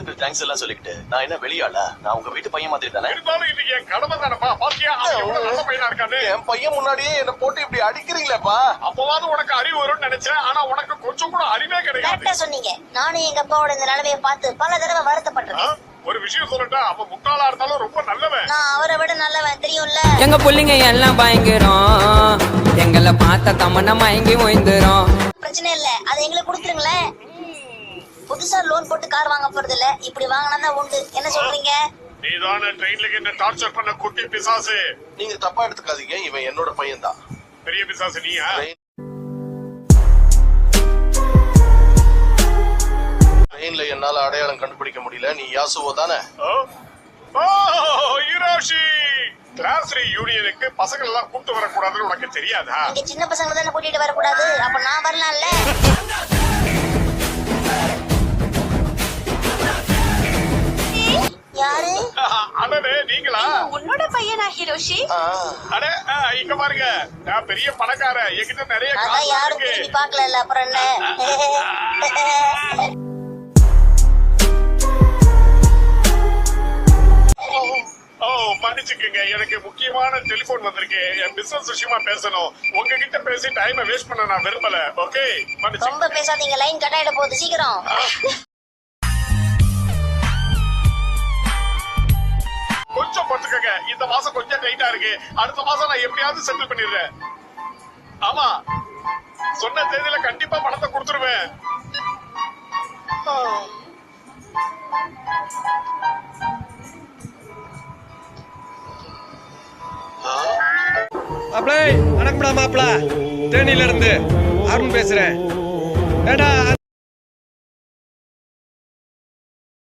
எதுக்கு தேங்க்ஸ் எல்லாம் சொல்லிக்கிட்டு நான் என்ன வெளியாளா? நான் உங்க வீட்டு பையன் மாதிரி தானே. இருந்தாலும் இது என் கடமை தானப்பா. பாத்தியா அவன் எவ்வளவு நல்ல பையனா இருக்கான்னு. என் பையன் முன்னாடியே என்ன போட்டு இப்படி அடிக்கிறீங்களேப்பா. அப்பவாவது உனக்கு அறிவு வரும்னு நினைச்சேன். ஆனா உனக்கு கொஞ்சம் கூட அறிவே கிடையாது. கரெக்டா சொன்னீங்க. நானும் எங்க அப்பாவோட இந்த நிலைமையை பார்த்து பல தடவை வருத்தப்பட்டிருக்கேன். ஒரு விஷயம் சொல்லட்டா, அவன் முட்டாளா இருந்தாலும் ரொம்ப நல்லவன். நான் அவரை விட நல்லவன் தெரியும்ல. எங்க புள்ளிங்க எல்லாம் பயங்கரம், எங்களை பார்த்த தமன்னா மயங்கி ஓய்ந்துரும். பிரச்சனை இல்ல, அது எங்களுக்கு கொடுத்துருங்களேன். புதுசா லோன் போட்டு கார் வாங்க போறது இல்ல, இப்படி வாங்கினா தான் உண்டு. என்ன சொல்றீங்க? நீதான ட்ரெயின்ல என்ன டார்ச்சர் பண்ண குட்டி பிசாசு. நீங்க தப்பா எடுத்துக்காதீங்க, இவன் என்னோட பையன் தான். பெரிய பிசாசு நீயா? ட்ரெயின்ல என்னால அடையாளம் கண்டுபிடிக்க முடியல. நீ யாசுவோ தானே? ஹிரோஷி, கிளாஸ் யூனியனுக்கு பசங்க எல்லாம் கூட்டு வரக்கூடாதுன்னு உனக்கு தெரியாதா? நீங்க சின்ன பசங்க தானே கூட்டிட்டு வரக்கூடாது, அப்ப நான் வரலாம்ல. யாரு? அடடே நீங்களா? உன்னோட பையனா ஹிரோஷி? அட இங்க பாருங்க, நான் பெரிய பணக்கார, என்கிட்ட நிறைய அதான் காசு யாரும் இருக்கு. திரும்பி பாக்கல, அப்புறம் என்ன? ஓ மன்னிச்சுக்கங்க, எனக்கு முக்கியமான டெலிபோன் வந்திருக்கு. என் பிசினஸ் விஷயமா பேசணும். உங்ககிட்ட பேசி டைம் வேஸ்ட் பண்ண நான் விரும்பல. ஓகே மன்னிச்சு. ரொம்ப பேசாதீங்க, லைன் கட் ஆயிட போகுது, சீக்கிரம். கொஞ்சம் பொறுத்துக்கங்க, இந்த மாசம் கொஞ்சம் டைட்டா இருக்கு. அடுத்த மாசம் நான் எப்படியாவது செட்டில் பண்ணிடுறேன். ஆமா, சொன்ன தேதியில கண்டிப்பா பணத்தை கொடுத்துருவேன். மாப்பிள வணக்கம்டா. மாப்பிள தேனியில இருந்து அருண் பேசுறேன். ஏடா